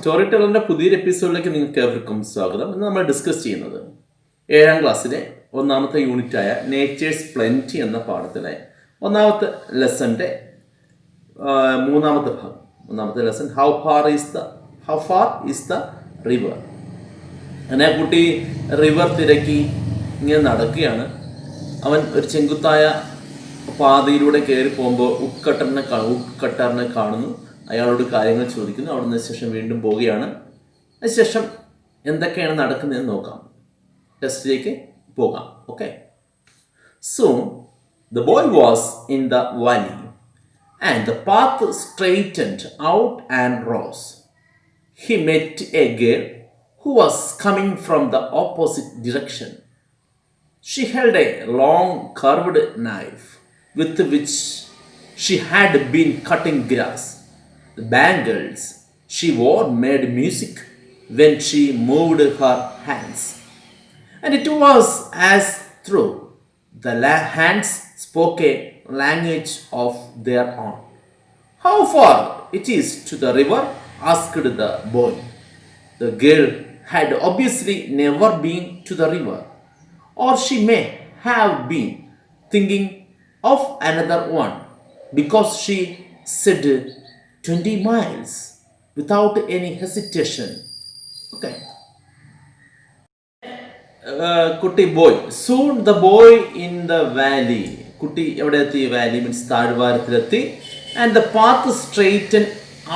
Story ടെല്ലറിൻ്റെ പുതിയൊരു എപ്പിസോഡിലേക്ക് നിങ്ങൾക്ക് ഏവർക്കും സ്വാഗതം. ഇന്ന് നമ്മൾ ഡിസ്കസ് ചെയ്യുന്നത് 7ാം ക്ലാസ്സിലെ ഒന്നാമത്തെ യൂണിറ്റായ നേച്ചേഴ്സ് പ്ലെൻറ്റി എന്ന പാഠത്തിലെ ഒന്നാമത്തെ ലെസൻ്റെ മൂന്നാമത്തെ ഭാഗം. ഒന്നാമത്തെ lesson how far is the river. അങ്ങനെ ആ കുട്ടി റിവർ തിരക്കി ഇങ്ങനെ നടക്കുകയാണ്. അവൻ ഒരു ചെങ്കുത്തായ പാതയിലൂടെ കയറി പോകുമ്പോൾ ഉഡ്കട്ടറിനെ കാണുന്നു. അയാളോട് കാര്യങ്ങൾ ചോദിക്കുന്നു. അവിടുന്ന് ശേഷം വീണ്ടും പോവുകയാണ്. അതിനുശേഷം എന്തൊക്കെയാണ് നടക്കുന്നതെന്ന് നോക്കാം. ടെസ്റ്റിലേക്ക് പോകാം. Okay. Soon the boy was in the valley and the path straightened out and rose. He met a girl who was coming from the opposite direction. She held a long curved knife with which she had been cutting grass. The bangles she wore made music when she moved her hands, and it was as though the hands spoke a language of their own. How far it is to the river? Asked the boy. The girl had obviously never been to the river, or she may have been thinking of another one, because she said 20 miles without any hesitation. Okay. കുട്ടി boy. Soon the boy in the valley. കുട്ടി എവിടെ എത്തി? Valley means താഴ്വാരത്തിലെത്തി. And the path straighten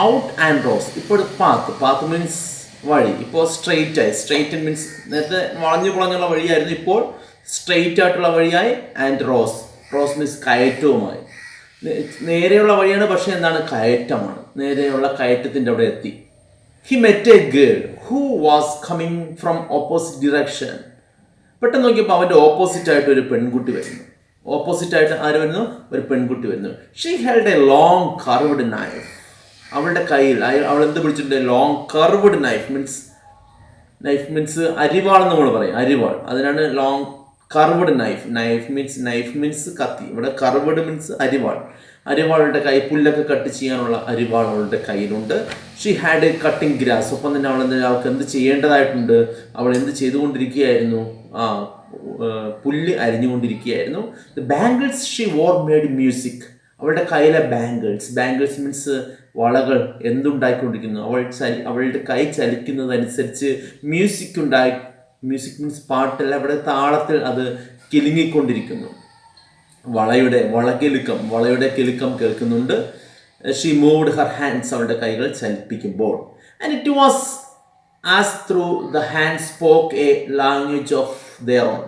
out and rose. ഇപ്പോൾ path means വഴി. ഇപ്പോൾ straight ആയി. Straighten means നേരത്തെ വളഞ്ഞുള്ള വഴിയായിരുന്നു, ഇപ്പോൾ സ്ട്രെയിറ്റ് ആയിട്ടുള്ള വഴിയായി. ആൻഡ് റോസ് മീൻസ് കയറ്റവുമായി. നേരെയുള്ള വഴിയാണ്, പക്ഷേ എന്താണ്? കയറ്റമാണ്. നേരെയുള്ള കയറ്റത്തിൻ്റെ അവിടെ എത്തി. He met a girl who was coming from opposite direction. പെട്ടെന്ന് നോക്കിയപ്പോൾ അവൻ്റെ ഓപ്പോസിറ്റായിട്ട് ഒരു പെൺകുട്ടി വരുന്നു. ഓപ്പോസിറ്റായിട്ട് ആര് വരുന്നു? ഒരു പെൺകുട്ടി വരുന്നു. She held A long curved knife. അവളുടെ കയ്യിൽ അവൾ എന്ത് പിടിച്ചിട്ടുണ്ട്? ലോങ് കർവ്ഡ് നൈഫ് മീൻസ് അരിവാൾ നമ്മൾ പറയും. അരിവാൾ, അതിനാണ് long curved knife. Knife means കത്തി. ഇവിടെ കർവ്ഡ് മീൻസ് അരിവാൾ. അരിവാളുടെ കൈ, പുല്ലൊക്കെ കട്ട് ചെയ്യാനുള്ള അരിവാൾ അവളുടെ കയ്യിലുണ്ട്. She had a cutting grass. ഒപ്പം തന്നെ അവൾക്ക് എന്ത് ചെയ്യേണ്ടതായിട്ടുണ്ട്? അവൾ എന്ത് ചെയ്തുകൊണ്ടിരിക്കുകയായിരുന്നു? പുല്ല് അരിഞ്ഞുകൊണ്ടിരിക്കുകയായിരുന്നു. The bangles she wore made music. അവളുടെ കയ്യിലെ ബാംഗിൾസ് മീൻസ് വളകൾ എന്തുണ്ടായിക്കൊണ്ടിരിക്കുന്നു? അവളുടെ കൈ ചലിക്കുന്നതനുസരിച്ച് മ്യൂസിക് മീൻസ് പാട്ടല്ല, അവിടെ താളത്തിൽ അത് കിലുങ്ങിക്കൊണ്ടിരിക്കുന്നു. വളയുടെ കിലുക്കം കേൾക്കുന്നുണ്ട്. She moved her hands. അവളുടെ കൈകൾ ചലിപ്പിക്കുമ്പോൾ. And it was as through the hand spoke a language of their own.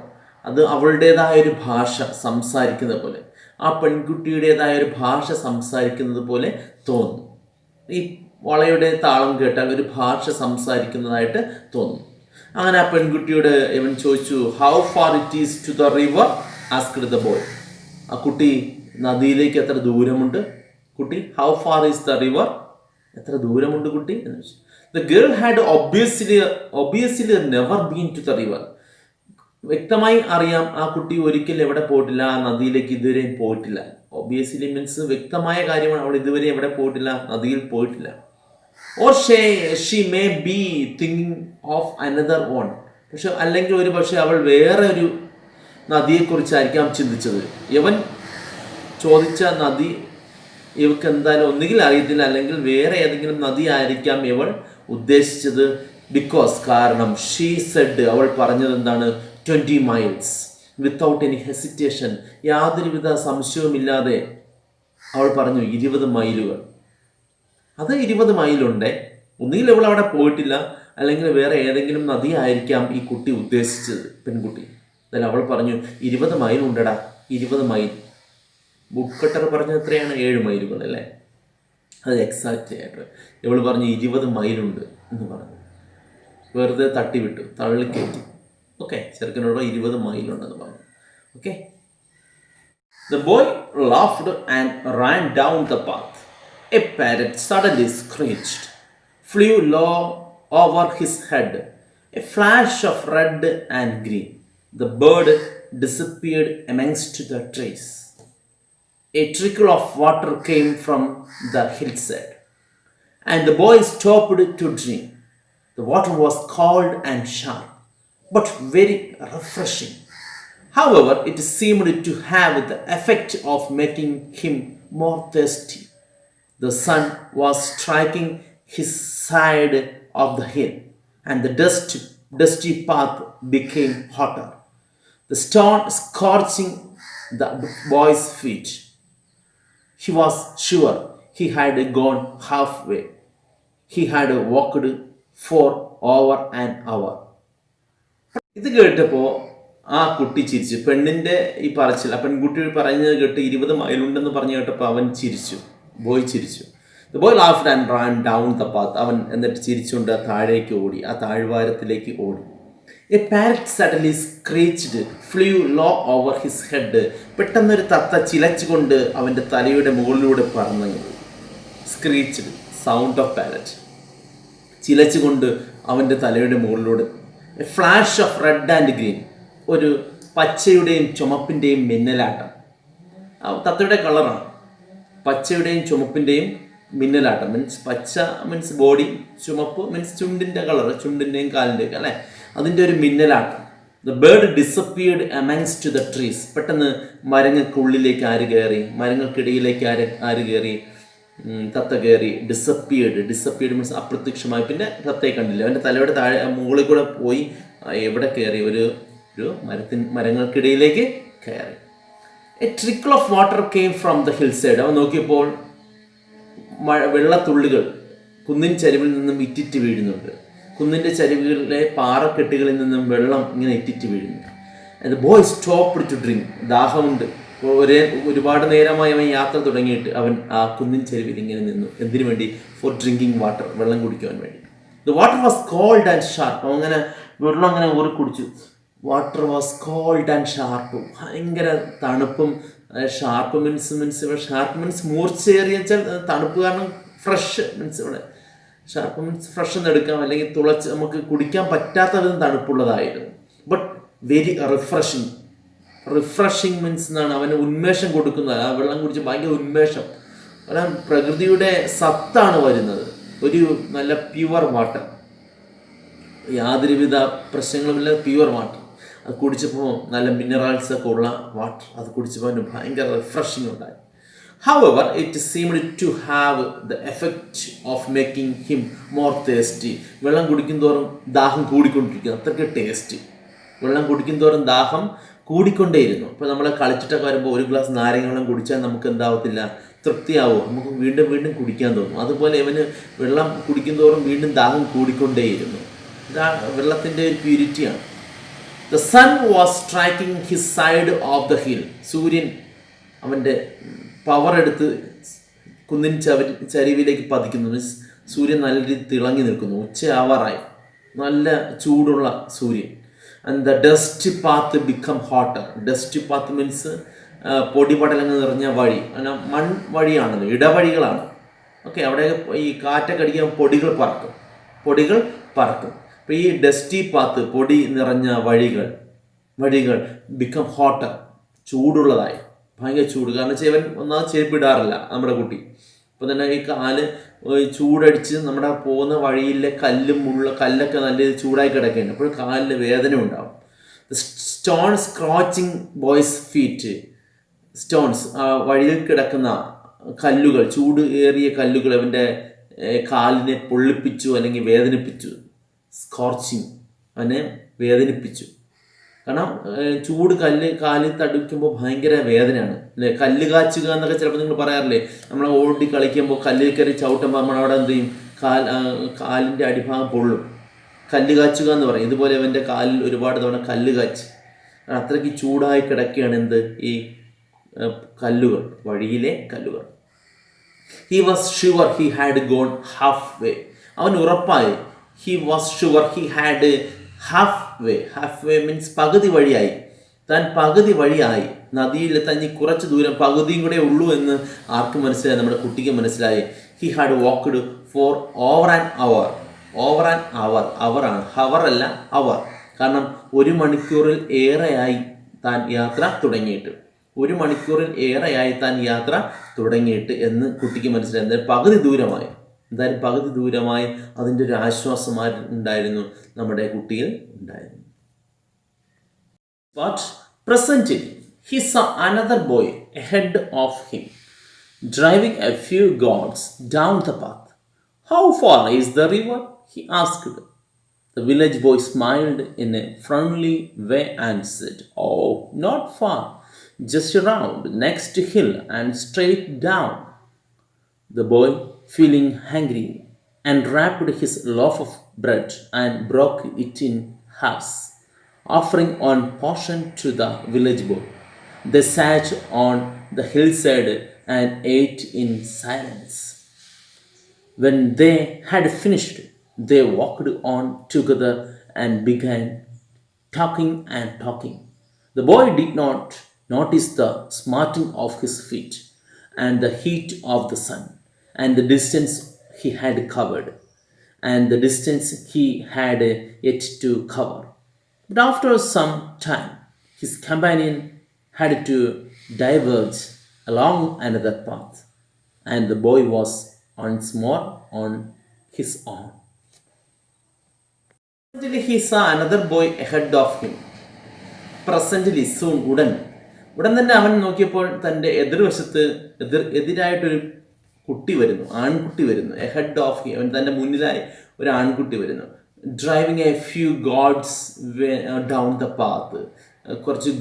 അത് അവളുടേതായൊരു ഭാഷ സംസാരിക്കുന്നത് പോലെ, ആ പെൺകുട്ടിയുടേതായ ഒരു ഭാഷ സംസാരിക്കുന്നത് പോലെ തോന്നുന്നു. ഈ വളയുടെ താളം കേട്ടാൽ ഒരു ഭാഷ സംസാരിക്കുന്നതായിട്ട് തോന്നുന്നു. അങ്ങനെ ആ പെൺകുട്ടിയോട് ഇവൻ ചോദിച്ചു, how far it is to the river? Asked the boy. ആ കുട്ടി, നദിയിലേക്ക് എത്ര ദൂരമുണ്ട്? കുട്ടി, how far is the river? എത്ര ദൂരമുണ്ട് കുട്ടി എന്ന് ചോദിച്ചു. The girl had obviously never been to the river. വ്യക്തമായി അറിയാം, ആ കുട്ടി ഒരിക്കലും എവിടെ പോയിട്ടില്ല, ആ നദിയിലേക്ക് ഇതുവരെയും പോയിട്ടില്ല. ഒബിയസ്ലി മീൻസ് വ്യക്തമായ കാര്യമാണ്. അവൾ ഇതുവരെ എവിടെ പോയിട്ടില്ല? നദിയിൽ പോയിട്ടില്ല. Or she may be thinking of another one. പക്ഷെ അല്ലെങ്കിൽ ഒരു പക്ഷേ അവൾ വേറെ ഒരു നദിയെക്കുറിച്ചായിരിക്കാം ചിന്തിച്ചത്. ഇവൻ ചോദിച്ച നദി ഇവക്ക് എന്തായാലും ഒന്നുകിൽ അറിയത്തില്ല, അല്ലെങ്കിൽ വേറെ ഏതെങ്കിലും നദി ആയിരിക്കാം ഇവൾ ഉദ്ദേശിച്ചത്. കാരണം ഷീ സെഡ്, അവൾ പറഞ്ഞത് എന്താണ്? 20 miles വിത്തൗട്ട് എനി ഹെസിറ്റേഷൻ. യാതൊരുവിധ സംശയവുമില്ലാതെ അവൾ പറഞ്ഞു 20 മൈലുകൾ. അത് 20 മൈലുണ്ട്. ഒന്നുകിൽ അവൾ അവിടെ പോയിട്ടില്ല, അല്ലെങ്കിൽ വേറെ ഏതെങ്കിലും നദി ആയിരിക്കാം ഈ കുട്ടി ഉദ്ദേശിച്ചത്, പെൺകുട്ടി. അതിൽ അവൾ പറഞ്ഞു 20 മൈലുണ്ടടാ, 20 മൈൽ. ബുക്കട്ടർ പറഞ്ഞത് എത്രയാണ്? 7 മൈലുകൾ അല്ലേ? അത് എക്സാക്റ്റ് ആയിട്ട് ഇവൾ പറഞ്ഞു 20 മൈലുണ്ട് എന്ന് പറഞ്ഞു. വെറുതെ തട്ടിവിട്ടു, തള്ളിക്കയറ്റി. ഓക്കെ, ചെറുക്കനോട് 20 മൈലുണ്ടെന്ന് പറഞ്ഞു. Okay. The boy laughed and ran down the path. A parrot suddenly screeched, flew low over his head, a flash of red and green. The bird disappeared amongst the trees. A trickle of water came from the hillside, and the boy stopped to drink. The water was cold and sharp, but very refreshing. However, it seemed to have the effect of making him more thirsty. The sun was striking his side of the hill, and the dusty path became hotter. The stone scorching the boy's feet. He was sure he had gone halfway. He had walked for over an hour. ഇത് കേട്ടപ്പോൾ ആ കുട്ടി ചിരിച്ചു. പെണ്ണിൻ്റെ ഈ പറച്ചിൽ, ആ പെൺകുട്ടി പറയുന്നത് കേട്ട് 20 മൈലുണ്ടെന്ന് പറഞ്ഞു കേട്ടപ്പോൾ അവൻ ചിരിച്ചു. ബോയ് ചിരിച്ചു. The boy laughed and ran down the path. അവൻ എന്നിട്ട് ചിരിച്ചുകൊണ്ട് താഴേക്ക് ഓടി, ആ താഴ്വാരത്തിലേക്ക് ഓടി. A parrot suddenly screeched flew low over his head. പെട്ടെന്നൊരു തത്ത ചിലച്ചുകൊണ്ട് അവൻ്റെ തലയുടെ മുകളിലൂടെ പറന്നു. Screeched, sound of parrot. ചിലച്ചുകൊണ്ട് അവൻ്റെ തലയുടെ മുകളിലൂടെ. A flash of red and green. ഒരു പച്ചയുടെയും ചുമപ്പിൻ്റെയും മിന്നലാട്ടം. തത്തയുടെ കളറാണ് പച്ചയുടെയും ചുമപ്പിൻ്റെയും മിന്നലാട്ടം. മീൻസ് പച്ച മീൻസ് ബോഡി, ചുമപ്പ് മീൻസ് ചുണ്ടിൻ്റെ കളർ, ചുണ്ടിൻ്റെയും കാലിൻ്റെയും അല്ലേ, അതിൻ്റെ ഒരു മിന്നലാട്ടം. The bird disappeared amongst the trees. പെട്ടെന്ന് മരങ്ങൾക്കുള്ളിലേക്ക് ആര് കയറി, മരങ്ങൾക്കിടയിലേക്ക് ആര് കയറി, തത്ത കയറി. ഡിസപ്പിയർഡ് മീൻസ് അപ്രത്യക്ഷമായി. പിന്നെ തത്തയെ കണ്ടില്ല. അവൻ്റെ തലയുടെ താഴെ മുകളിൽ കൂടെ പോയി എവിടെ കയറി, ഒരു മരങ്ങൾക്കിടയിലേക്ക് കയറി. A trickle of water came from the hill side. അവൻ നോക്കിയപ്പോൾ വെള്ളത്തുള്ളികൾ കുന്നിൻ ചരിവിൽ നിന്നും ഇറ്റിറ്റ് വീഴുന്നുണ്ട്. കുന്നിൻ്റെ ചരിവുകളിലെ പാറക്കെട്ടുകളിൽ നിന്നും വെള്ളം ഇങ്ങനെ ഇറ്റിറ്റ് വീഴുന്നു. The boy stopped to drink. ദാഹമുണ്ട്. ഒരുപാട് നേരമായി അവൻ യാത്ര തുടങ്ങിയിട്ട് അവൻ ആ കുന്നിൻ ചരിവിൽ ഇങ്ങനെ നിന്നു. എന്തിനു വേണ്ടി? ഫോർ ഡ്രിങ്കിങ് വാട്ടർ, വെള്ളം കുടിക്കുവാൻ വേണ്ടി. The water was cold and sharp. അങ്ങനെ വെള്ളം അങ്ങനെ ഊറി കുടിച്ചു. Water was cold and sharp. ഭയങ്കര തണുപ്പും. ഷാർപ്പ് മീൻസ് മൂർച്ചയേറിയ വെച്ചാൽ തണുപ്പ്, കാരണം ഫ്രഷ് മീൻസ് ഇവിടെ ഷാർപ്പ് മീൻസ് ഫ്രഷ് എന്ന് എടുക്കാം, അല്ലെങ്കിൽ തുളച്ച് നമുക്ക് കുടിക്കാൻ പറ്റാത്ത വിധം തണുപ്പുള്ളതായിരുന്നു. ബട്ട് വെരി റിഫ്രഷിങ് മീൻസ് എന്നാണ്, അവന് ഉന്മേഷം കൊടുക്കുന്നത്. ആ വെള്ളം കുടിച്ച് ഭയങ്കര ഉന്മേഷം. കാരണം പ്രകൃതിയുടെ സത്താണ് വരുന്നത്. ഒരു നല്ല പ്യുവർ വാട്ടർ, യാതൊരുവിധ പ്രശ്നങ്ങളുമില്ല, പ്യുവർ വാട്ടർ. അത് കുടിച്ചപ്പോൾ നല്ല മിനറൽസ് ഒക്കെ ഉള്ള വാട്ടർ. അത് കുടിച്ചപ്പോൾ അവന് ഭയങ്കര റിഫ്രഷിങ് ഉണ്ടായി. However, it seemed to have the effect of making him more thirsty. വെള്ളം കുടിക്കുന്തോറും ദാഹം കൂടിക്കൊണ്ടിരിക്കുന്നു. അത്രയ്ക്ക് ടേസ്റ്റ്. വെള്ളം കുടിക്കുന്തോറും ദാഹം കൂടിക്കൊണ്ടേയിരുന്നു. ഇപ്പോൾ നമ്മൾ കളിച്ചിട്ടൊക്കെ വരുമ്പോൾ ഒരു ഗ്ലാസ് നാരങ്ങ വെള്ളം കുടിച്ചാൽ നമുക്ക് എന്താവത്തില്ല, തൃപ്തിയാവും. നമുക്ക് വീണ്ടും വീണ്ടും കുടിക്കാൻ തോന്നും. അതുപോലെ ഇവന് വെള്ളം കുടിക്കുന്തോറും വീണ്ടും ദാഹം കൂടിക്കൊണ്ടേയിരുന്നു. ഇതാ വെള്ളത്തിൻ്റെ ഒരു പ്യൂരിറ്റിയാണ്. The sun was striking his side of the hill. സൂര്യൻ അവൻ്റെ പവർ എടുത്ത് കുന്നിൻ ചരിവിലേക്ക് പതിക്കുന്നു. മീൻസ് സൂര്യൻ നല്ല രീതിയിൽ തിളങ്ങി നിൽക്കുന്നു. ഉച്ചയാവാറായി. നല്ല ചൂടുള്ള സൂര്യൻ. And the dust path become hotter. Dust path means പൊടിപടലങ്ങൾ നിറഞ്ഞ വഴി. അങ്ങനെ വഴിയാണല്ലോ, ഇടവഴികളാണ്. ഓക്കെ, അവിടെ ഈ കാറ്റൊക്കെ അടിക്കാൻ പൊടികൾ പറക്കും. അപ്പോൾ ഈ ഡസ്റ്റി പാത്ത്, പൊടി നിറഞ്ഞ വഴികൾ ബിക്കം ഹോട്ടർ, ചൂടുള്ളതായി. ഭയങ്കര ചൂട്. കാരണം ഇവൻ ഒന്നാമത് ചെരുപ്പിടാറില്ല നമ്മുടെ കുട്ടി. അപ്പോൾ തന്നെ ഈ കാല് ചൂടടിച്ച് നമ്മുടെ പോകുന്ന വഴിയിലെ കല്ലൊക്കെ നല്ല ചൂടായി കിടക്കുകയാണ്. അപ്പോൾ കാലിൽ വേദന ഉണ്ടാവും. Stone scorching boy's feet. Stones, വഴിയിൽ കിടക്കുന്ന കല്ലുകൾ, ചൂട് ഏറിയ കല്ലുകൾ അവൻ്റെ കാലിനെ പൊള്ളിപ്പിച്ചു അല്ലെങ്കിൽ വേദനിപ്പിച്ചു. സ്കോർച്ചിങ്, അവനെ വേദനിപ്പിച്ചു. കാരണം ചൂട് കാലിൽ തടുക്കുമ്പോൾ ഭയങ്കര വേദനയാണ് അല്ലേ. കല്ല് കാച്ചുക എന്നൊക്കെ ചിലപ്പോൾ നിങ്ങൾ പറയാറില്ലേ, നമ്മൾ ഓടി കളിക്കുമ്പോൾ കല്ലിൽ കയറി ചവിട്ടുമ്പോൾ നമ്മളവിടെ എന്ത് ചെയ്യും, കാലിൻ്റെ അടിഭാഗം പൊള്ളും. കല്ല് കാച്ചുക എന്ന് പറയും. ഇതുപോലെ അവൻ്റെ കാലിൽ ഒരുപാട് തവണ കല്ല് കാച്ച്. അത്രയ്ക്ക് ചൂടായി കിടക്കുകയാണ് എന്ത്, ഈ കല്ലുകൾ, വഴിയിലെ കല്ലുകൾ. He was sure he had gone half way. അവൻ ഉറപ്പായി. He was sure he had half way means പകുതി വഴിയായി. താൻ പകുതി വഴിയായി. നദിയിലെത്താൻ ഇനി കുറച്ച് ദൂരം, പകുതിയും കൂടെ ഉള്ളൂ എന്ന് ആർക്കും മനസ്സിലായി, നമ്മുടെ കുട്ടിക്ക് മനസ്സിലായി. He had walked for over an hour. അവറാണ്, ഹവർ അല്ല അവർ. കാരണം 1 മണിക്കൂറിൽ ഏറെയായി താൻ യാത്ര തുടങ്ങിയിട്ട്. 1 മണിക്കൂറിൽ ഏറെയായി താൻ യാത്ര തുടങ്ങിയിട്ട് എന്ന് കുട്ടിക്ക് മനസ്സിലായി. പകുതി ദൂരമായി. എന്തായാലും പകുതി ദൂരമായി അതിൻ്റെ ഒരു ആശ്വാസം ഉണ്ടായിരുന്നു നമ്മുടെ കുട്ടിയിൽ ഉണ്ടായിരുന്നു. But presently he saw another boy ahead of him, driving a few goats down the path. How far is the river? He asked. The village boy smiled in a friendly way and said, Oh, not far, just around next hill and straight down. The boy, feeling hungry, unwrapped his loaf of bread and broke it in halves, offering one portion to the village boy. They sat on the hillside and ate in silence. When they had finished, they walked on together and began talking and talking. The boy did not notice the smarting of his feet and the heat of the sun and the distance he had covered and the distance he had yet to cover. But after some time, his companion had to diverge along another path, and the boy was once more on his own. Presently, he saw another boy ahead of him. Presently, soon, ഉടൻ തന്നെ അവൻ നോക്കിയപ്പോൾ തൻ്റെ എതിർവശത്ത് എതിരായിട്ടൊരു കുട്ടി വരുന്നു, ആൺകുട്ടി വരുന്നു. എഹെഡ് ഓഫ് ഹിം, അവൻ തൻ്റെ മുന്നിലായി ഒരു ആൺകുട്ടി വരുന്നു. Driving a few goats down the path, കുറച്ച്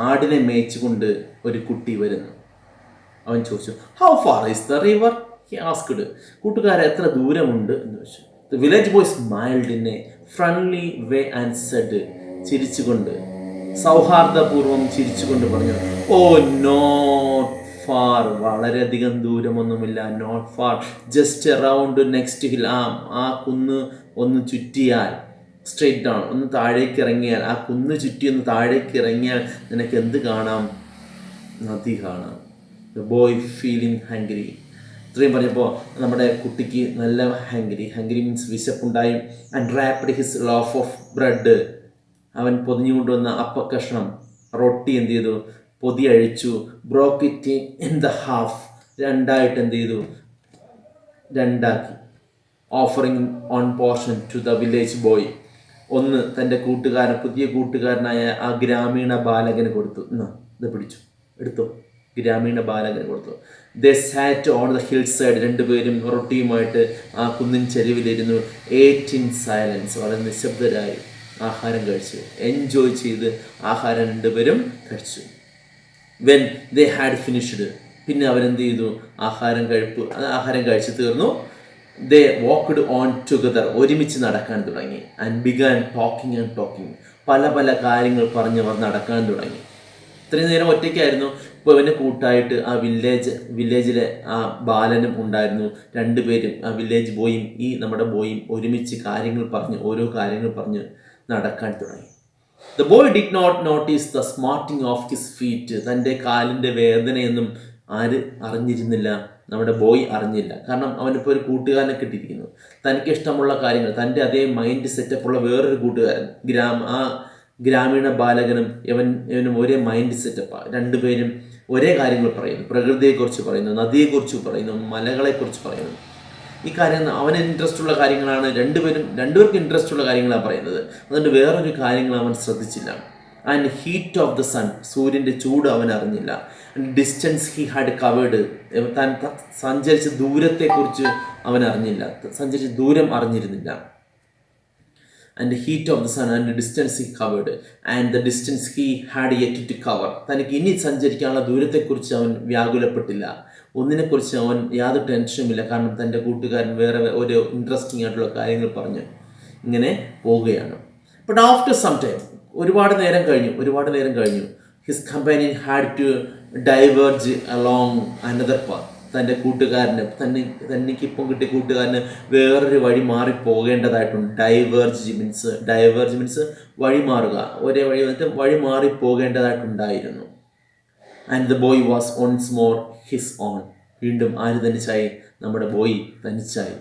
ആടിനെ മേയിച്ചുകൊണ്ട് ഒരു കുട്ടി വരുന്നു. അവൻ ചോദിച്ചു, how far is the river? He asked. കൂട്ടുകാരെ, എത്ര ദൂരമുണ്ട് എന്ന് ചോദിച്ചു. The village boy smiled in a friendly way and said, ചിരിച്ചുകൊണ്ട്, സൗഹാർദ്ദപൂർവം ചിരിച്ചുകൊണ്ട് പറഞ്ഞു, ഓ നോട്ട് ഫാർ, വളരെയധികം ദൂരമൊന്നുമില്ല. Not far, just around next hill, ആ കുന്ന് ഒന്ന് ചുറ്റിയാൽ, സ്ട്രെയിറ്റ് ഡൗൺ, ഒന്ന് താഴേക്ക് ഇറങ്ങിയാൽ, ആ കുന്ന് ചുറ്റി ഒന്ന് താഴേക്ക് ഇറങ്ങിയാൽ നിനക്ക് എന്ത് കാണാം? നദി കാണാം. The boy feeling hungry. ഇത്രയും പറഞ്ഞപ്പോൾ നമ്മുടെ കുട്ടിക്ക് നല്ല ഹംഗ്രി മീൻസ് വിശപ്പുണ്ടായി. And wrapped his loaf of bread, അവൻ പൊതിഞ്ഞുകൊണ്ടുവന്ന അപ്പക്കഷ്ണം, റൊട്ടി എന്ത് ചെയ്തു? പൊതി അഴിച്ചു. Broke it in the half, രണ്ടായിട്ട് എന്ത് ചെയ്തു? രണ്ടാക്കി. Offering one portion to the village boy, ഒന്ന് തൻ്റെ പുതിയ കൂട്ടുകാരനായ ആ ഗ്രാമീണ ബാലകന് കൊടുത്തു. ഇത് പിടിച്ചു, എടുത്തോ. ഗ്രാമീണ ബാലകന് കൊടുത്തു. They sat on the hillside, രണ്ടുപേരും റൊട്ടിയുമായിട്ട് ആ കുന്നിൻ ചെരുവിലിരുന്നു. ഏറ്റ് ഇൻ സൈലൻസ്, വളരെ നിശബ്ദരായി ആഹാരം കഴിച്ചു. എൻജോയ് ചെയ്ത് ആഹാരം രണ്ടുപേരും കഴിച്ചു. വെൻ ദേ ഹാഡ് ഫിനിഷ്ഡ്, പിന്നെ അവരെന്ത് ചെയ്തു? ആഹാരം കഴിച്ചു തീർന്നു. ദേ വാക്ക്ഡ് ഓൺ ടുഗദർ, ഒരുമിച്ച് നടക്കാൻ തുടങ്ങി. And began talking and talking, പല പല കാര്യങ്ങൾ പറഞ്ഞവർ നടക്കാൻ തുടങ്ങി. ഇത്രയും നേരം ഒറ്റയ്ക്കായിരുന്നു. ഇപ്പോൾ ഇവൻ്റെ കൂട്ടായിട്ട് ആ വില്ലേജിലെ ആ ബാലനും ഉണ്ടായിരുന്നു. രണ്ടുപേരും, ആ വില്ലേജ് ബോയും ഈ നമ്മുടെ ബോയും ഒരുമിച്ച് ഓരോ കാര്യങ്ങൾ പറഞ്ഞ് നടക്കാൻ തുടങ്ങി. The boy did not notice the smarting of his feet, തൻ്റെ കാലിൻ്റെ വേദനയൊന്നും ആര് അറിഞ്ഞിരുന്നില്ല? നമ്മുടെ ബോയ് അറിഞ്ഞില്ല. കാരണം അവനിപ്പോൾ ഒരു കൂട്ടുകാരനെ കിട്ടിയിരിക്കുന്നു. തനിക്ക് ഇഷ്ടമുള്ള കാര്യങ്ങൾ, തൻ്റെ അതേ മൈൻഡ് സെറ്റപ്പുള്ള വേറൊരു കൂട്ടുകാരൻ, ഗ്രാമീണ ബാലകനും ഇവനും ഒരേ മൈൻഡ് സെറ്റപ്പാണ്. രണ്ടുപേരും ഒരേ കാര്യങ്ങൾ പറയുന്നു. പ്രകൃതിയെക്കുറിച്ച് പറയുന്നു, നദിയെക്കുറിച്ച് പറയുന്നു, മലകളെക്കുറിച്ച് പറയുന്നു. ഈ കാര്യം അവന് ഇൻട്രസ്റ്റ് ഉള്ള കാര്യങ്ങളാണ്. രണ്ടുപേർക്കും ഇൻട്രസ്റ്റ് ഉള്ള കാര്യങ്ങളാണ് പറയുന്നത്. അതുകൊണ്ട് വേറൊരു കാര്യങ്ങൾ അവൻ ശ്രദ്ധിച്ചില്ല. And heat of the sun, സൂര്യൻ്റെ ചൂട് അവൻ അറിഞ്ഞില്ല. ഡിസ്റ്റൻസ് ഹി ഹാഡ് കവേർഡ്, താൻ സഞ്ചരിച്ച ദൂരത്തെക്കുറിച്ച് അവൻ അറിഞ്ഞില്ല, സഞ്ചരിച്ച ദൂരം അറിഞ്ഞിരുന്നില്ല. And heat of the sun and distance he covered and the distance he had yet to cover, തനിക്ക് ഇനി സഞ്ചരിക്കാനുള്ള ദൂരത്തെക്കുറിച്ച് അവൻ വ്യാകുലപ്പെട്ടില്ല. ഒന്നിനെക്കുറിച്ച് അവൻ യാതൊരു ടെൻഷനുമില്ല. കാരണം തൻ്റെ കൂട്ടുകാരൻ വേറെ ഒരു ഇൻട്രസ്റ്റിംഗ് ആയിട്ടുള്ള കാര്യങ്ങൾ പറഞ്ഞ് ഇങ്ങനെ പോവുകയാണ്. ബട്ട് ആഫ്റ്റർ സം ടൈം, ഒരുപാട് നേരം കഴിഞ്ഞു, his companion had to diverge along another path, തൻ്റെ കൂട്ടുകാരന് തനിക്കിപ്പം കിട്ടിയ കൂട്ടുകാരന് വേറൊരു വഴി മാറി പോകേണ്ടതായിട്ടുണ്ട്. ഡൈവേർജ് മീൻസ് വഴി മാറുക, ഒരേ വഴി വന്നിട്ട് വഴി മാറി പോകേണ്ടതായിട്ടുണ്ടായിരുന്നു. And the boy was once more his own, വീണ്ടും ആര് തനിച്ചായി? നമ്മുടെ ബോയ് തനിച്ചായി,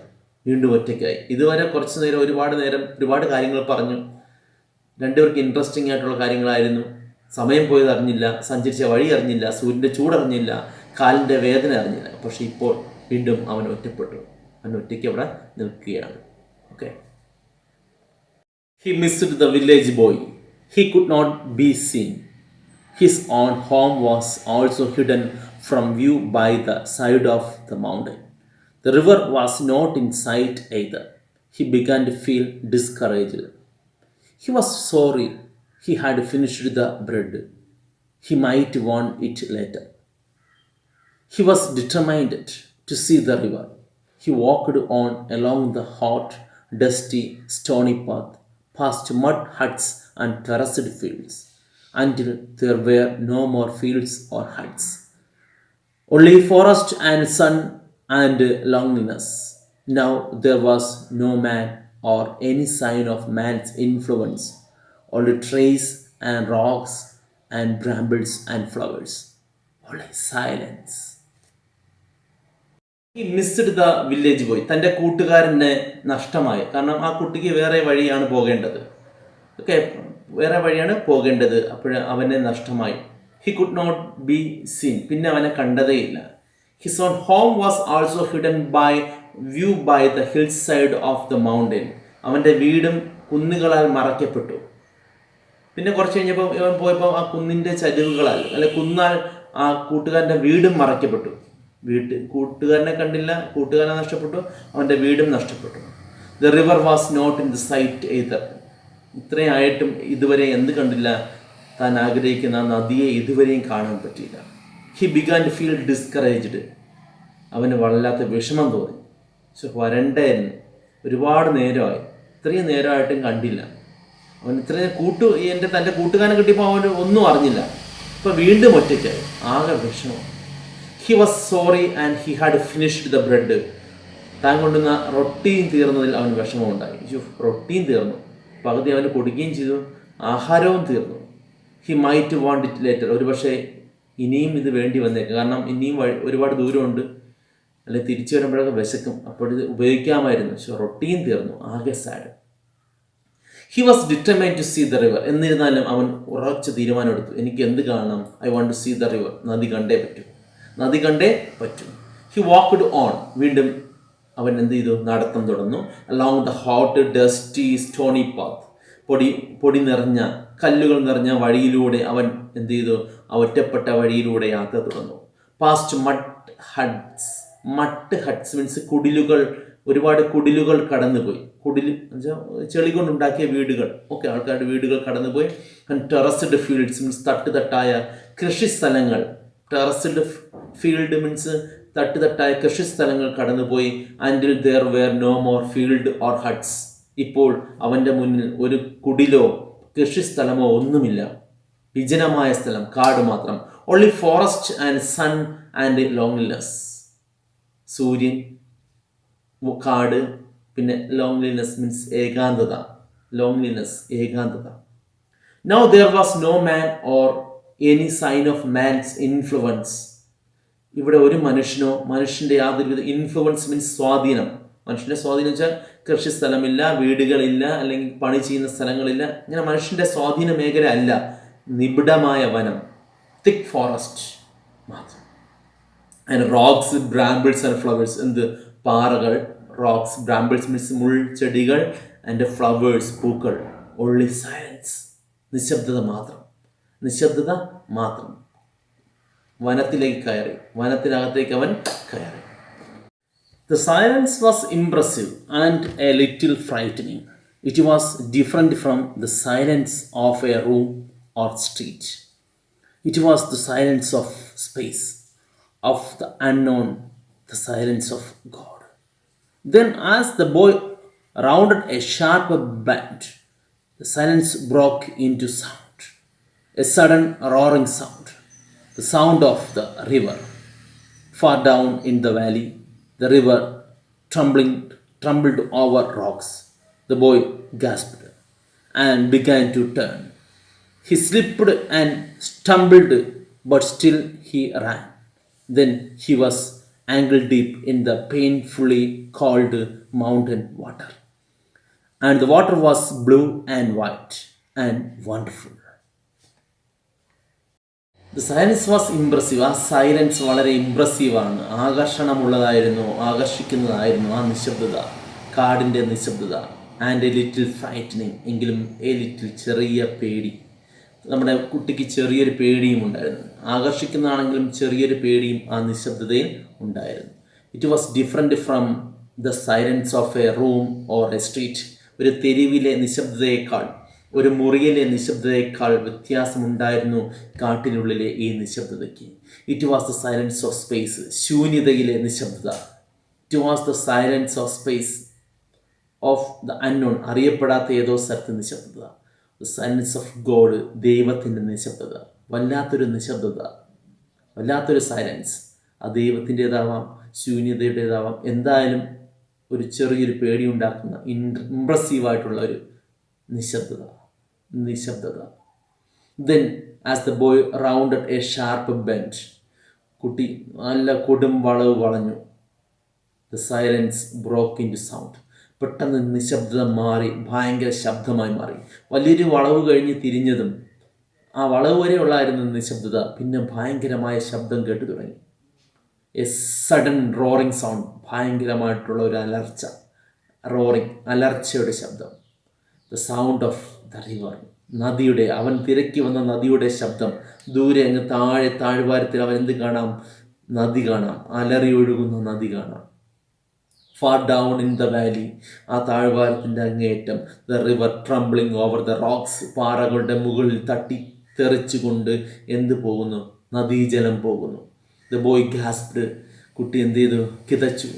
വീണ്ടും ഒറ്റയ്ക്കായി. ഇതുവരെ കുറച്ച് നേരം ഒരുപാട് കാര്യങ്ങൾ പറഞ്ഞു. രണ്ടുപേർക്ക് ഇൻട്രസ്റ്റിംഗ് ആയിട്ടുള്ള കാര്യങ്ങളായിരുന്നു. സമയം പോയത് അറിഞ്ഞില്ല, സഞ്ചരിച്ച വഴി അറിഞ്ഞില്ല, സൂര്യൻ്റെ ചൂടറിഞ്ഞില്ല, കാലിൻ്റെ വേദന അറിഞ്ഞില്ല. പക്ഷെ ഇപ്പോൾ വീണ്ടും അവൻ ഒറ്റപ്പെട്ടു. അവൻ ഒറ്റയ്ക്ക് അവിടെ നിൽക്കുകയാണ്. Okay. He missed the village boy. He could not be seen. His own home was also hidden from view by the side of the mountain. The river was not in sight either. He began to feel discouraged. He was sorry he had finished the bread. He might want it later. He was determined to see the river. He walked on along the hot, dusty, stony path, past mud huts and terraced fields, until there were no more fields or huts. Only forest and sun and loneliness. Now there was no man or any sign of man's influence, only trees and rocks and brambles and flowers. Only silence. ഈ missed the village boy, തൻ്റെ കൂട്ടുകാരനെ നഷ്ടമായി. കാരണം ആ കുട്ടിക്ക് വേറെ വഴിയാണ് പോകേണ്ടത്. ഓക്കെ, വേറെ വഴിയാണ് പോകേണ്ടത്. അപ്പോൾ അവനെ നഷ്ടമായി. He could not be seen, പിന്നെ അവനെ കണ്ടതേയില്ല. His own home was also hidden by view by the hillside of the mountain. അവൻ്റെ വീടും കുന്നുകളാൽ മറയ്ക്കപ്പെട്ടു. പിന്നെ കുറച്ച് കഴിഞ്ഞപ്പോൾ ഇവൻ പോയപ്പോൾ ആ കുന്നിൻ്റെ ചരിവുകളാൽ അല്ലെ കുന്നാൽ ആ കൂട്ടുകാരൻ്റെ വീടും മറയ്ക്കപ്പെട്ടു. കൂട്ടുകാരനെ കണ്ടില്ല, കൂട്ടുകാരനെ നഷ്ടപ്പെട്ടു, അവൻ്റെ വീടും നഷ്ടപ്പെട്ടു. The river was not in the sight either. ഇത്രയായിട്ടും ഇതുവരെ എന്ത് കണ്ടില്ല? താൻ ആഗ്രഹിക്കുന്ന ആ നദിയെ ഇതുവരെയും കാണാൻ പറ്റിയില്ല. He began to feel discouraged. അവന് വല്ലാത്ത വിഷമം തോന്നി. പക്ഷെ വരണ്ടായിരുന്നു, ഒരുപാട് നേരമായി, ഇത്രയും നേരമായിട്ടും കണ്ടില്ല. അവൻ ഇത്രയും തൻ്റെ കൂട്ടുകാരനെ കിട്ടിയപ്പോൾ അവൻ ഒന്നും അറിഞ്ഞില്ല. ഇപ്പോൾ വീണ്ടും ഒറ്റയ്ക്കായി, ആകെ വിഷമം. He was sorry and he had finished the bread. താൻ കൊണ്ടുവന്ന റൊട്ടിയും തീർന്നതിൽ അവന് വിഷമമുണ്ടായി. റൊട്ടിയും തീർന്നു, പകുതി അവന് കൊടുക്കുകയും ചെയ്തു, ആഹാരവും തീർന്നു. He might want it later. ഒരു പക്ഷേ ഇനിയും ഇത് വേണ്ടി വന്നേക്കും, കാരണം ഇനിയും ഒരുപാട് ദൂരമുണ്ട്, അല്ലെങ്കിൽ തിരിച്ചു വരുമ്പോഴൊക്കെ വിശക്കും, അപ്പോൾ ഇത് ഉപയോഗിക്കാമായിരുന്നു. പക്ഷെ റൊട്ടിയും തീർന്നു, ആകെ sad. He was determined to see the river. എന്നിരുന്നാലും അവൻ ഉറച്ച തീരുമാനമെടുത്തു, എനിക്ക് എന്ത് കാണണം? I want to see the river. നദി കണ്ടേ പറ്റൂ. He walked on. വീണ്ടും അവൻ എന്ത് ചെയ്തു? നടത്തം തുടർന്നു. Along the hot dusty stony path. പൊടി നിറഞ്ഞ, കല്ലുകൾ നിറഞ്ഞ വഴിയിലൂടെ അവൻ എന്ത് ചെയ്തു? ആ ഒറ്റപ്പെട്ട വഴിയിലൂടെ യാത്ര തുടർന്നു. പാസ്റ്റ് മട്ട് ഹട്ട്സ് മീൻസ് കുടിലുകൾ, ഒരുപാട് കുടിലുകൾ കടന്നുപോയി. ചെളി കൊണ്ടുണ്ടാക്കിയ വീടുകൾ, ഓക്കെ, ആൾക്കാരുടെ വീടുകൾ കടന്നുപോയി. ടെറസ്ഡ് ഫീൽഡ്സ് മീൻസ് തട്ടുതട്ടായ കൃഷിസ്ഥലങ്ങൾ. ടെറസ്ഡ് ഫീൽഡ് മീൻസ് തട്ടുതട്ടായ കൃഷിസ്ഥലങ്ങൾ കടന്നുപോയി. And still there were no more field or huts. ഇപ്പോൾ അവൻ്റെ മുന്നിൽ ഒരു കുടിലോ കൃഷിസ്ഥലമോ ഒന്നുമില്ല. വിജനമായ സ്ഥലം, കാട് മാത്രം. Only forest and sun and loneliness. സൂര്യൻ, കാട്, പിന്നെ ലോൺലിനെസ് മീൻസ് ഏകാന്തത. Now there was no man or any sign of man's influence. ഇവിടെ ഒരു മനുഷ്യൻ്റെ യാതൊരുവിധ ഇൻഫ്ലുവൻസ് മീൻസ് സ്വാധീനം. മനുഷ്യൻ്റെ സ്വാധീനം വെച്ചാൽ കൃഷിസ്ഥലമില്ല, വീടുകളില്ല, അല്ലെങ്കിൽ പണി ചെയ്യുന്ന സ്ഥലങ്ങളില്ല. ഇങ്ങനെ മനുഷ്യൻ്റെ സ്വാധീന മേഖല അല്ല. നിബിഡമായ വനം, തിക് ഫോറസ്റ്റ് മാത്രം. And rocks, brambles and flowers. എന്ത്? പാറകൾ, റോക്സ്, ബ്രാമ്പിൾസ് മീൻസ് മുൾച്ചെടികൾ, ആൻഡ് ഫ്ലവേഴ്സ് പൂക്കൾ. ഓൺലി സൈലൻസ്, നിശബ്ദത മാത്രം. വനത്തിനകത്തേക്ക് അവൻ കയറി. The silence was impressive and a little frightening. It was different from the silence of a room or street. It was the silence of space, of the unknown, the silence of God. Then, as the boy rounded a sharp bend, the silence broke into sound, a sudden roaring sound, the sound of the river. Far down in the valley, the river trembled over rocks. The boy gasped and began to turn. He slipped and stumbled, but still he ran. Then he was ankle deep in the painfully cold mountain water. And the water was blue and white and wonderful. The silence was impressive. ആ silence വളരെ ഇംപ്രസീവാണ്, ആകർഷണമുള്ളതായിരുന്നു, ആകർഷിക്കുന്നതായിരുന്നു ആ നിശബ്ദത, കാടിൻ്റെ നിശബ്ദത. And A little frightening, എങ്കിലും A little, ചെറിയ പേടി. നമ്മുടെ കുട്ടിക്ക് ചെറിയൊരു പേടിയും ഉണ്ടായിരുന്നു. ആകർഷിക്കുന്നതാണെങ്കിലും ചെറിയൊരു പേടിയും ആ നിശബ്ദതയിൽ ഉണ്ടായിരുന്നു. It was different from the silence of a room or a street. ഒരു തെരുവിലെ നിശബ്ദതയേക്കാൾ, ഒരു മുറിയിലെ നിശബ്ദതയേക്കാൾ വ്യത്യാസമുണ്ടായിരുന്നു കാട്ടിനുള്ളിലെ ഈ നിശബ്ദതയ്ക്ക്. It was the silence of space, ശൂന്യതയിലെ നിശബ്ദത. It was the silence of space of the unknown, അറിയപ്പെടാത്ത ഏതോ സ്ഥലത്ത് നിശബ്ദത. ദ സൈലൻസ് ഓഫ് ഗോഡ്, ദൈവത്തിൻ്റെ നിശബ്ദത. വല്ലാത്തൊരു നിശബ്ദത, വല്ലാത്തൊരു സൈലൻസ്. ആ ദൈവത്തിൻ്റേതാവാം, ശൂന്യതയുടേതാവാം, എന്തായാലും ഒരു ചെറിയൊരു പേടിയുണ്ടാക്കുന്ന ഇംപ്രസീവായിട്ടുള്ള ഒരു നിശബ്ദത. Then as the boy rounded a sharp bend, കുട്ടി നല്ല കൊടും വളവ് വളഞ്ഞു. The silence broke into sound, പെട്ടെന്ന് നിശബ്ദത മാറി ഭയങ്കര ശബ്ദമായി മാറി. വലിയൊരു വളവ് കഴിഞ്ഞ് തിരിഞ്ഞതും ആ വളവ് വരെ ഉള്ളായിരുന്നു നിശബ്ദത, പിന്നെ ഭയങ്കരമായ ശബ്ദം കേട്ടു തുടങ്ങി. എ സഡൻ റോറിങ് സൗണ്ട്, ഭയങ്കരമായിട്ടുള്ള ഒരു അലർച്ച, റോറിങ്, അലർച്ചയുടെ ശബ്ദം. The sound of the river, നദിയുടെ, അവൻ തിരക്കി വന്ന നദിയുടെ ശബ്ദം. ദൂരെ അങ്ങ് താഴ്വാരത്തിൽ അവൻ എന്ത് കാണാം? നദി കാണാം, അലറി ഒഴുകുന്ന നദി കാണാം. Far down in the valley, ആ താഴ്വാരത്തിൻ്റെ അങ്ങേയറ്റം. The river trembling over the rocks, പാറകളുടെ മുകളിൽ തട്ടി തെറിച്ചുകൊണ്ട് എന്ത് പോകുന്നു? നദീജലം പോകുന്നു. ദ ബോയ് ഗാസ്പ്ഡ്, കുട്ടി എന്ത് ചെയ്തു? കിതച്ചു.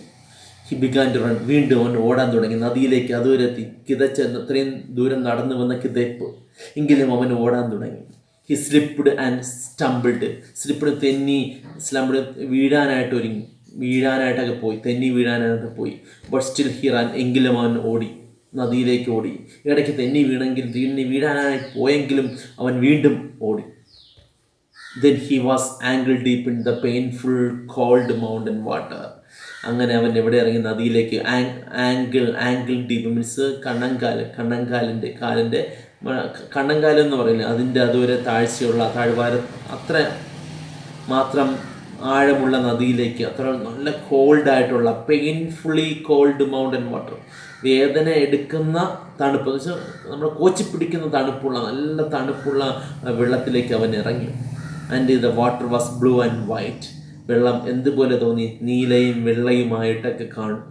ഹി ബിഗാൻ ടു റൺ, വീണ്ടും അവൻ ഓടാൻ തുടങ്ങി നദിയിലേക്ക്. അതുവരെ എത്തി, കിതച്ച് അത്രയും ദൂരം നടന്നു വന്ന കിതപ്പ്, എങ്കിലും അവൻ ഓടാൻ തുടങ്ങി. He slipped and stumbled, slipped തെന്നി, സ്ലംബിഡ് വീഴാനായിട്ടൊക്കെ പോയി, തെന്നി വീഴാനായിട്ട് പോയി. ബട്ട് സ്റ്റിൽ ഹി റൺ, എങ്കിലും അവൻ ഓടി, നദിയിലേക്ക് ഓടി. ഇടയ്ക്ക് തെന്നി വീഴാനായി പോയെങ്കിലും അവൻ വീണ്ടും ഓടി. Then he was ankle deep in the painful cold mountain water. അങ്ങനെ അവൻ എവിടെ ഇറങ്ങി? നദിയിലേക്ക്. ആങ്കിൾ ഡീപ്പ് മീൻസ് കണ്ണങ്കാലിൻ്റെ കണ്ണങ്കാലം എന്ന് പറയുന്നത് അതിൻ്റെ അതുവരെ താഴ്ചയുള്ള താഴ്വാരം, അത്ര മാത്രം ആഴമുള്ള നദിയിലേക്ക്, അത്ര നല്ല കോൾഡായിട്ടുള്ള പെയിൻഫുള്ളി കോൾഡ് മൗണ്ടൻ വാട്ടർ, വേദന എടുക്കുന്ന തണുപ്പ് എന്ന് വെച്ചാൽ നമ്മൾ കോച്ചി പിടിക്കുന്ന തണുപ്പുള്ള, നല്ല തണുപ്പുള്ള വെള്ളത്തിലേക്ക് അവൻ ഇറങ്ങി. And the water was blue and white, വെള്ളം എന്തുപോലെ തോന്നി? നീലയും വെള്ളയുമായിട്ടൊക്കെ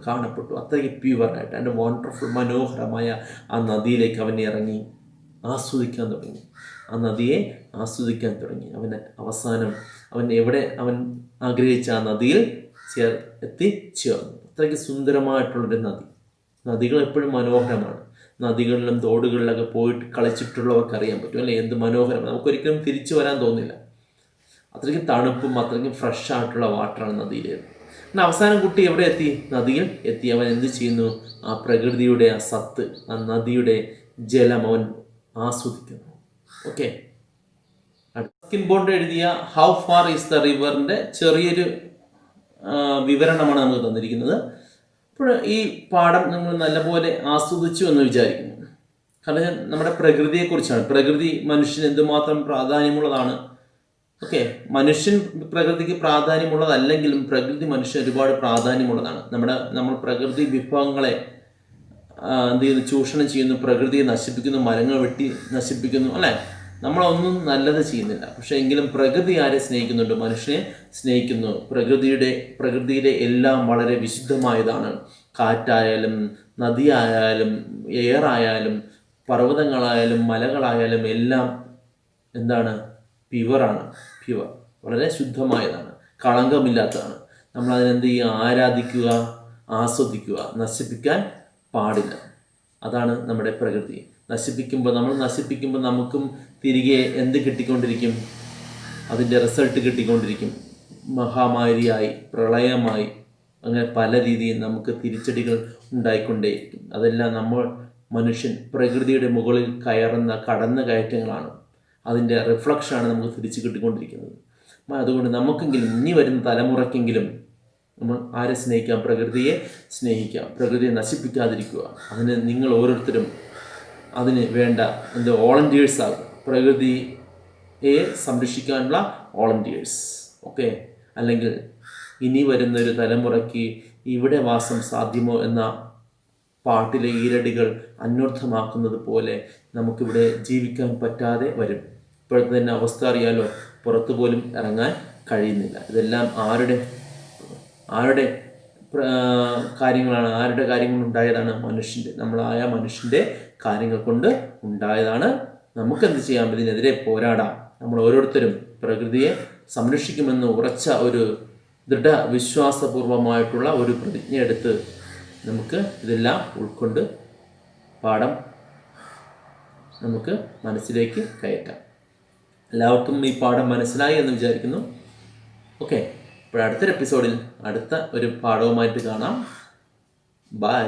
കാണപ്പെട്ടു, അത്രയ്ക്ക് പ്യുവറായിട്ട്. ആൻഡ് വണ്ടർഫുൾ, മനോഹരമായ ആ നദിയിലേക്ക് അവൻ ഇറങ്ങി ആസ്വദിക്കാൻ തുടങ്ങി. ആ നദിയെ ആസ്വദിക്കാൻ തുടങ്ങി. അവസാനം അവൻ ആഗ്രഹിച്ച ആ നദിയിൽ എത്തിച്ചേർന്നു. അത്രയ്ക്ക് സുന്ദരമായിട്ടുള്ളൊരു നദി. നദികൾ എപ്പോഴും മനോഹരമാണ്. നദികളിലും തോടുകളിലൊക്കെ പോയിട്ട് കളിച്ചിട്ടുള്ളവർക്ക് അറിയാൻ പറ്റും അല്ലേ, എന്ത് മനോഹരമാണ്. നമുക്കൊരിക്കലും തിരിച്ചു വരാൻ തോന്നില്ല, അത്രയ്ക്കും തണുപ്പും അത്രയ്ക്കും ഫ്രഷ് ആയിട്ടുള്ള വാട്ടറാണ് നദിയിലേത്. എന്നാൽ അവസാനം കുട്ടി എവിടെ എത്തി? നദിയിൽ എത്തി. അവൻ എന്ത് ചെയ്യുന്നു? ആ പ്രകൃതിയുടെ ആ സത്ത്, ആ നദിയുടെ ജലം അവൻ ആസ്വദിക്കുന്നു. ഓക്കെ, റസ്കിൻ ബോണ്ട് എഴുതിയ ഹൗ ഫാർ ഈസ് ദ റിവറിൻ്റെ ചെറിയൊരു വിവരണമാണ് നമുക്ക് തന്നിരിക്കുന്നത്. അപ്പോൾ ഈ പാഠം നിങ്ങൾ നല്ലപോലെ ആസ്വദിച്ചു എന്ന് വിചാരിക്കുന്നു. കാരണം നമ്മുടെ പ്രകൃതിയെക്കുറിച്ചാണ്. പ്രകൃതി മനുഷ്യന് എന്തുമാത്രം പ്രാധാന്യമുള്ളതാണ്. ഓക്കെ, മനുഷ്യൻ പ്രകൃതിക്ക് പ്രാധാന്യമുള്ളതല്ലെങ്കിലും പ്രകൃതി മനുഷ്യന് ഒരുപാട് പ്രാധാന്യമുള്ളതാണ്. നമ്മൾ പ്രകൃതി വിഭവങ്ങളെ എന്ത് ചെയ്യുന്നു? ചൂഷണം ചെയ്യുന്നു, പ്രകൃതിയെ നശിപ്പിക്കുന്നു, മരങ്ങൾ വെട്ടി നശിപ്പിക്കുന്നു അല്ലേ. നമ്മളൊന്നും നല്ലത് ചെയ്യുന്നില്ല. പക്ഷേ എങ്കിലും പ്രകൃതി ആരെ സ്നേഹിക്കുന്നുണ്ട്? മനുഷ്യനെ സ്നേഹിക്കുന്നു. പ്രകൃതിയിലെ എല്ലാം വളരെ വിശുദ്ധമായതാണ്. കാറ്റായാലും നദിയായാലും എയറായാലും പർവ്വതങ്ങളായാലും മലകളായാലും എല്ലാം എന്താണ്? പ്യുവറാണ്. വളരെ ശുദ്ധമായതാണ്, കളങ്കമില്ലാത്തതാണ്. നമ്മളതിനെന്ത് ചെയ്യുക? ആരാധിക്കുക, ആസ്വദിക്കുക, നശിപ്പിക്കാൻ പാടില്ല. അതാണ് നമ്മുടെ പ്രകൃതി. നമ്മൾ നശിപ്പിക്കുമ്പോൾ നമുക്കും തിരികെ എന്ത് കിട്ടിക്കൊണ്ടിരിക്കും? അതിൻ്റെ റിസൾട്ട് കിട്ടിക്കൊണ്ടിരിക്കും. മഹാമാരിയായി, പ്രളയമായി, അങ്ങനെ പല രീതിയിൽ നമുക്ക് തിരിച്ചടികൾ ഉണ്ടായിക്കൊണ്ടേയിരിക്കും. അതെല്ലാം മനുഷ്യൻ പ്രകൃതിയുടെ മുകളിൽ കടന്ന കയറ്റങ്ങളാണ്. അതിൻ്റെ റിഫ്ലക്ഷനാണ് നമുക്ക് തിരിച്ച് കിട്ടിക്കൊണ്ടിരിക്കുന്നത്. അതുകൊണ്ട് നമുക്കെങ്കിലും ഇനി വരുന്ന തലമുറയ്ക്കെങ്കിലും നമ്മൾ ആരെ സ്നേഹിക്കാം? പ്രകൃതിയെ സ്നേഹിക്കാം. പ്രകൃതിയെ നശിപ്പിക്കാതിരിക്കുക. അതിന് നിങ്ങൾ ഓരോരുത്തരും അതിന് വേണ്ട വോളണ്ടിയേഴ്സ് ആകുക. പ്രകൃതിയെ സംരക്ഷിക്കാനുള്ള വോളണ്ടിയേഴ്സ്. ഓക്കെ, അല്ലെങ്കിൽ ഇനി വരുന്നൊരു തലമുറയ്ക്ക് ഇവിടെ വാസം സാധ്യമോ എന്ന പാട്ടിലെ ഈരടികൾ അന്വർത്ഥമാക്കുന്നത് പോലെ നമുക്കിവിടെ ജീവിക്കാൻ പറ്റാതെ വരും. ഇപ്പോഴത്തെ തന്നെ അവസ്ഥ അറിയാലോ, പുറത്തു പോലും ഇറങ്ങാൻ കഴിയുന്നില്ല. ഇതെല്ലാം ആരുടെ കാര്യങ്ങളാണ്, ആരുടെ കാര്യങ്ങൾ ഉണ്ടായതാണ്? നമ്മളായ മനുഷ്യൻ്റെ കാര്യങ്ങൾ കൊണ്ട് ഉണ്ടായതാണ്. നമുക്കെന്ത് ചെയ്യാം? ഇതിനെതിരെ പോരാടാം. നമ്മൾ ഓരോരുത്തരും പ്രകൃതിയെ സംരക്ഷിക്കുമെന്ന് ഉറച്ച ഒരു ദൃഢവിശ്വാസപൂർവമായിട്ടുള്ള ഒരു പ്രതിജ്ഞ എടുത്ത് നമുക്ക് ഇതെല്ലാം ഉൾക്കൊണ്ട് പാഠം നമുക്ക് മനസ്സിലേക്ക് കയറ്റാം. എല്ലാവർക്കും ഈ പാഠം മനസ്സിലായി എന്ന് വിചാരിക്കുന്നു. ഓക്കെ, അപ്പോൾ അടുത്തൊരു എപ്പിസോഡിൽ അടുത്ത ഒരു പാഠവുമായിട്ട് കാണാം. ബൈ.